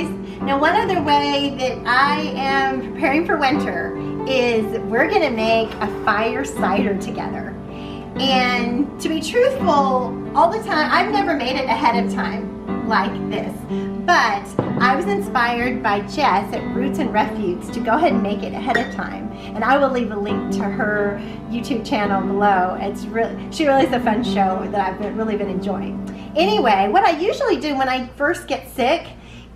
guys. Now one other way that I am preparing for winter is we're gonna make a fire cider together. And to be truthful, all the time, I've never made it ahead of time like this, but I was inspired by Jess at Roots and Refuge to go ahead and make it ahead of time. And I will leave a link to her YouTube channel below. She really is a fun show that I've really been enjoying. Anyway, what I usually do when I first get sick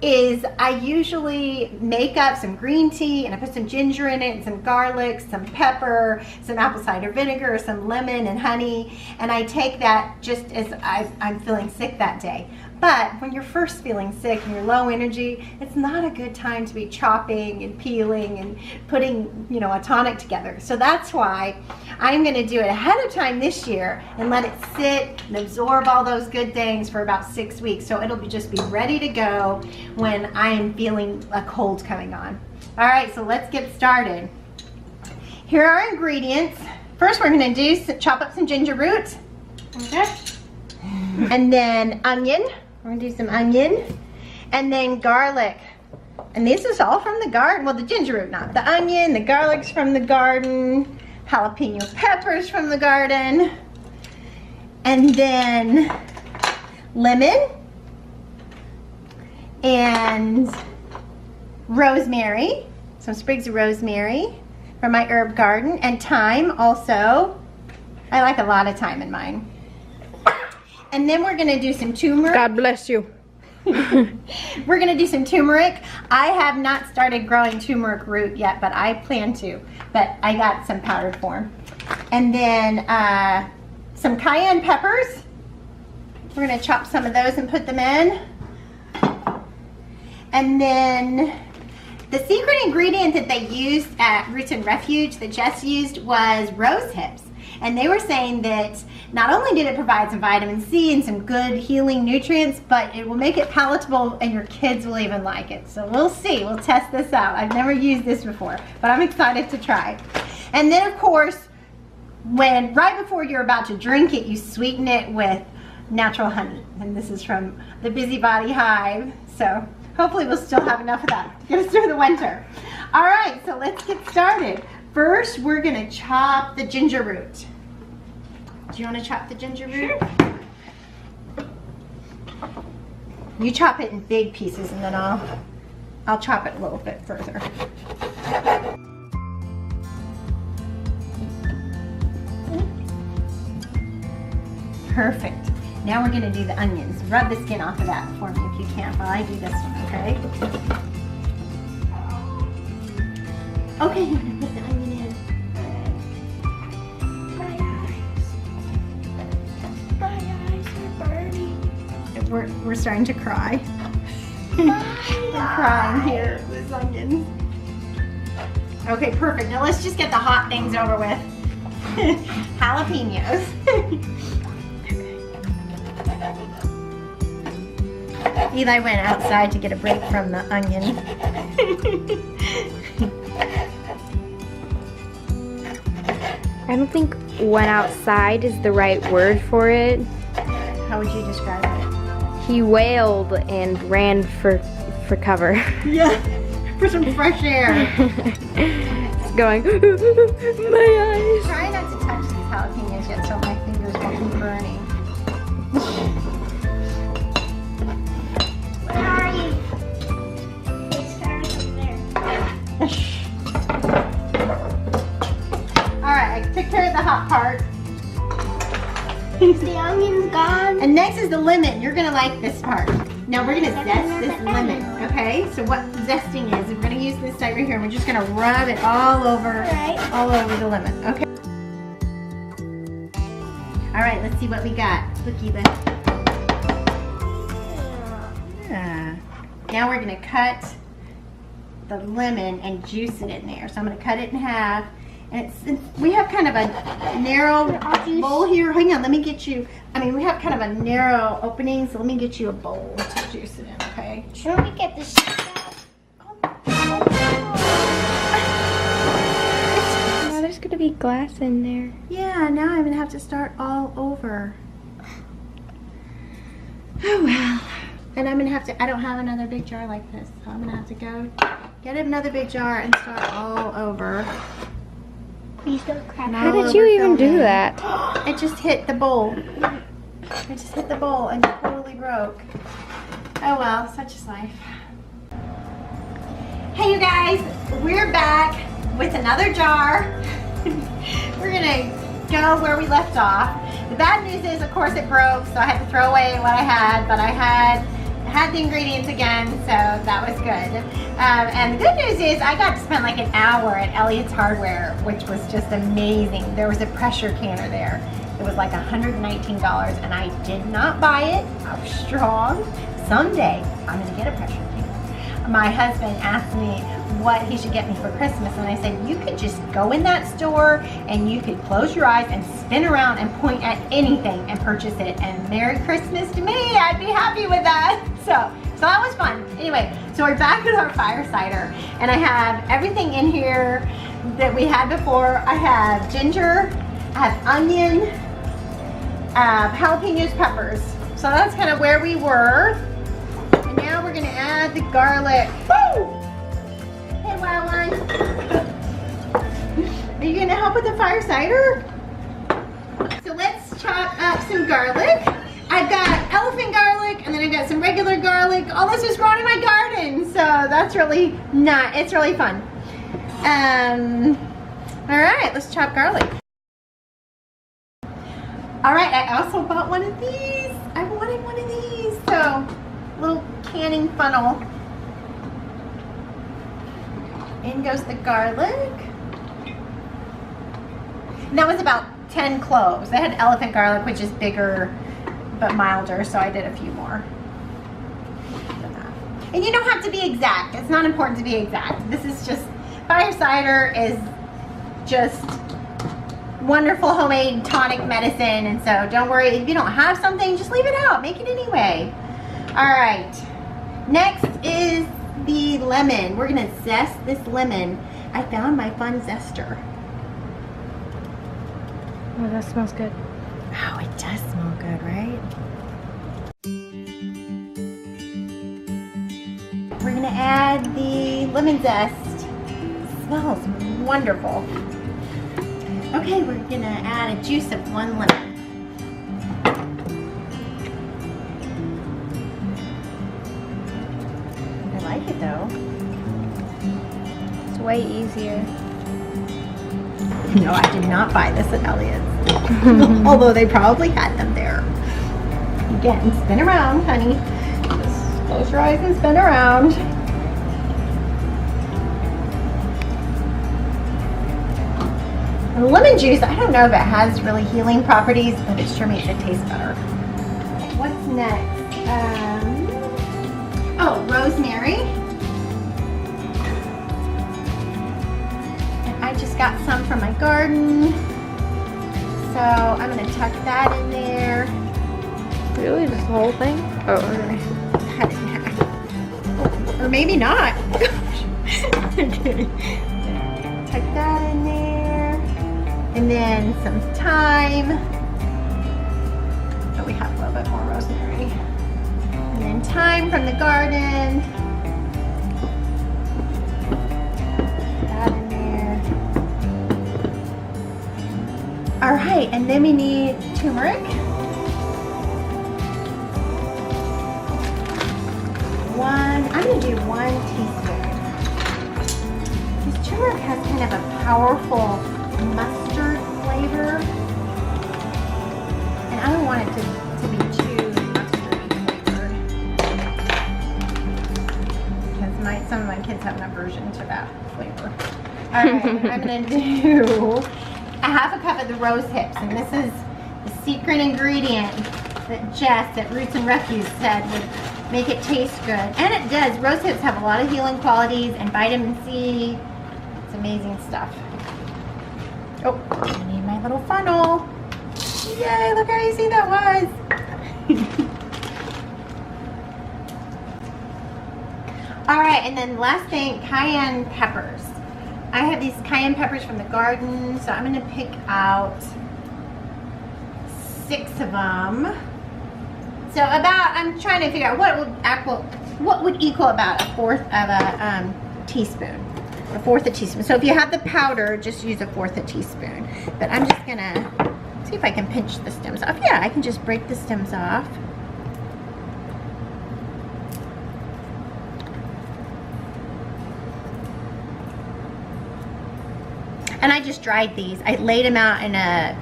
is I usually make up some green tea and I put some ginger in it and some garlic, some pepper, some apple cider vinegar, some lemon and honey, and I take that just as I'm feeling sick that day. But when you're first feeling sick and you're low energy, it's not a good time to be chopping and peeling and putting, you know, a tonic together. So that's why I'm going to do it ahead of time this year and let it sit and absorb all those good things for about 6 weeks. So it'll just be ready to go when I am feeling a cold coming on. All right, so let's get started. Here are our ingredients. First, we're going to chop up some ginger root. Okay. And then onion. We're gonna do some onion, and then garlic. And this is all from the garden. Well, the ginger root not. The onion, the garlic's from the garden, jalapeno peppers from the garden, and then lemon, and rosemary, some sprigs of rosemary from my herb garden, and thyme also. I like a lot of thyme in mine. And then we're gonna do some turmeric. God bless you. We're gonna do some turmeric. I have not started growing turmeric root yet, but I plan to. But I got some powdered form. And then some cayenne peppers. We're gonna chop some of those and put them in. And then the secret ingredient that they used at Roots and Refuge that Jess used was rose hips. And they were saying that not only did it provide some vitamin C and some good healing nutrients, but it will make it palatable and your kids will even like it. So we'll see, we'll test this out. I've never used this before, but I'm excited to try. And then of course, right before you're about to drink it, you sweeten it with natural honey. And this is from the Busybody Hive. So hopefully we'll still have enough of that to get us through the winter. All right, so let's get started. First, we're gonna chop the ginger root. Do you want to chop the ginger root? Sure. You chop it in big pieces, and then I'll chop it a little bit further. Perfect. Now we're gonna do the onions. Rub the skin off of that for me if you can while I do this one, okay? Okay, you're gonna put the onion in. My eyes are burning. We're starting to cry. We're crying here with this onion. Okay, perfect. Now let's just get the hot things over with. Jalapenos. Eli went outside to get a break from the onion. I don't think went outside is the right word for it. How would you describe it? He wailed and ran for cover. Yeah, for some fresh air. It's going, my eyes. Try not to touch these jalapenos yet so my fingers won't be burning. Where are you? It's starting over there. Alright, I took care of the hot part. The onion's gone. And next is the lemon. You're gonna like this part. Now we're gonna zest this lemon, okay? So what zesting is, we're gonna use this side right here and we're just gonna rub it all over the lemon, okay? Alright, let's see what we got. Look, Eva. Yeah. Now we're gonna cut the lemon and juice it in there. So I'm gonna cut it in half. And we have kind of a narrow bowl here. Hang on, let me get you, we have kind of a narrow opening, so let me get you a bowl to juice it in, okay? Should we get this out? Oh, there's gonna be glass in there. Yeah, now I'm gonna have to start all over. Oh well. And I'm gonna have to, I don't have another big jar like this, so I'm gonna have to go get another big jar and start all over. Please don't crack. How did you even do that? It just hit the bowl. It just hit the bowl and totally broke. Oh well, such is life. Hey you guys, we're back with another jar. We're gonna go where we left off. The bad news is, of course, it broke, so I had to throw away what I had, but I had the ingredients again, so that was good. And the good news is I got to spend like an hour at Elliot's Hardware, which was just amazing. There was a pressure canner there. It was like $119, and I did not buy it. I was strong. Someday, I'm gonna get a pressure canner. My husband asked me what he should get me for Christmas, and I said, you could just go in that store and you could close your eyes and spin around and point at anything and purchase it, and Merry Christmas to me. I'd be happy with that. So that was fun. Anyway, so we're back with our fire cider, and I have everything in here that we had before. I have ginger, I have onion, jalapenos, peppers. So that's kind of where we were. And now we're gonna add the garlic. Woo! Hey, wild one. Are you gonna help with the fire cider? So let's chop up some garlic. I've got elephant garlic, and then I've got some regular garlic. All this was grown in my garden, so that's really it's really fun. All right, let's chop garlic. All right, I also bought one of these. I wanted one of these, so little canning funnel. In goes the garlic. And that was about 10 cloves. I had elephant garlic, which is bigger but milder, so I did a few more. And you don't have to be exact. It's not important to be exact. This is just, fire cider is just wonderful homemade tonic medicine, and so don't worry if you don't have something, just leave it out. Make it anyway. All right. Next is the lemon. We're gonna zest this lemon. I found my fun zester. Oh, that smells good. Oh, it does smell good, right? We're gonna add the lemon zest. It smells wonderful. Okay, we're gonna add a juice of 1 lemon. I like it though. It's way easier. No, I did not buy this at Elliot's. Although they probably had them there. Again, spin around, honey. Just close your eyes and spin around. And the lemon juice, I don't know if it has really healing properties, but it sure makes it taste better. Okay, what's next? Oh, rosemary. I just got some from my garden, so I'm going to tuck that in there. Really? Just the whole thing? Oh, okay. Cut it in half. Or maybe not. Okay. Tuck that in there. And then some thyme. Oh, we have a little bit more rosemary. And then thyme from the garden. All right, and then we need turmeric. I'm gonna do 1 teaspoon. This turmeric has kind of a powerful mustard flavor. And I don't want it to be too mustardy flavored. Because some of my kids have an aversion to that flavor. All right, I'm gonna do a 1/2 cup of the rose hips, and this is the secret ingredient that Jess at Roots and Refuse said would make it taste good. And it does. Rose hips have a lot of healing qualities and vitamin C. It's amazing stuff. Oh, I need my little funnel. Yay, look how easy that was. All right, and then last thing, cayenne peppers. I have these cayenne peppers from the garden, so I'm going to pick out 6 of them. So about, I'm trying to figure out what would equal about 1/4 of a teaspoon. 1/4 a teaspoon. So if you have the powder, just use 1/4 a teaspoon. But I'm just gonna see if I can pinch the stems off. Yeah, I can just break the stems off. And I just dried these. I laid them out in a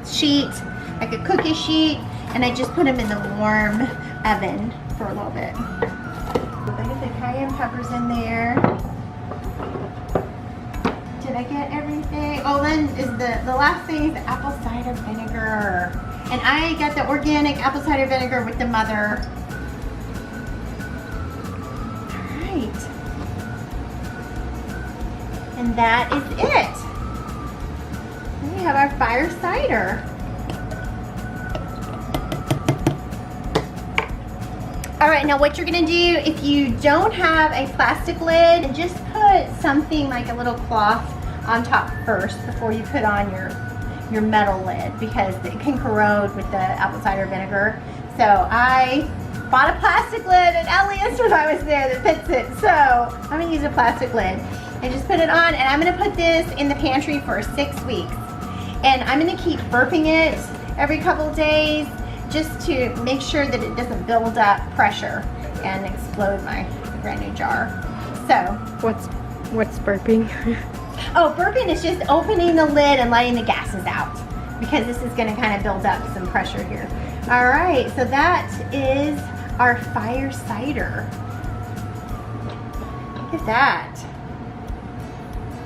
sheet, like a cookie sheet, and I just put them in the warm oven for a little bit. I get the cayenne peppers in there. Did I get everything? Oh, then is the last thing is the apple cider vinegar. And I got the organic apple cider vinegar with the mother. All right. And that is it. We have our fire cider. All right, now what you're gonna do, if you don't have a plastic lid, just put something like a little cloth on top first before you put on your metal lid, because it can corrode with the apple cider vinegar. So I bought a plastic lid at Elliot's when I was there that fits it. So I'm gonna use a plastic lid and just put it on, and I'm gonna put this in the pantry for 6 weeks. And I'm gonna keep burping it every couple of days just to make sure that it doesn't build up pressure and explode my brand new jar. So. What's burping? Oh, burping is just opening the lid and letting the gases out, because this is gonna kind of build up some pressure here. All right, so that is our fire cider. Look at that.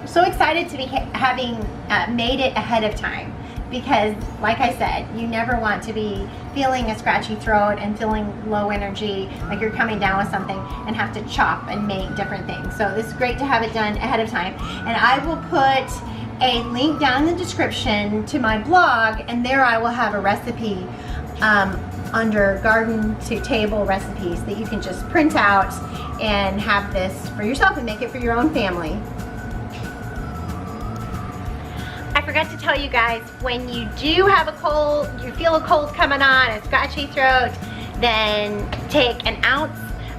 I'm so excited to be having made it ahead of time, because like I said, you never want to be feeling a scratchy throat and feeling low energy, like you're coming down with something, and have to chop and make different things. So this is great to have it done ahead of time. And I will put a link down in the description to my blog, and there I will have a recipe under garden to table recipes that you can just print out and have this for yourself and make it for your own family. I forgot to tell you guys, when you do have a cold, you feel a cold coming on, a scratchy throat, then take 1 ounce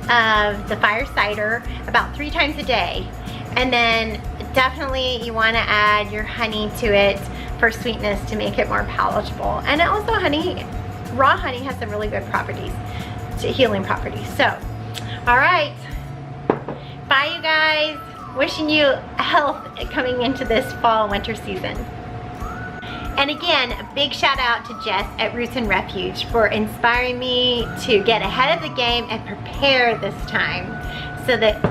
of the fire cider about 3 times a day. And then definitely you want to add your honey to it for sweetness to make it more palatable. And also honey, raw honey has some really good properties, healing properties. So, all right, bye you guys. Wishing you health coming into this fall winter season. And again, a big shout out to Jess at Roots and Refuge for inspiring me to get ahead of the game and prepare this time, so that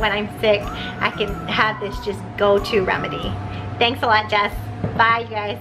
when I'm sick, I can have this just go-to remedy. Thanks a lot, Jess. Bye, you guys.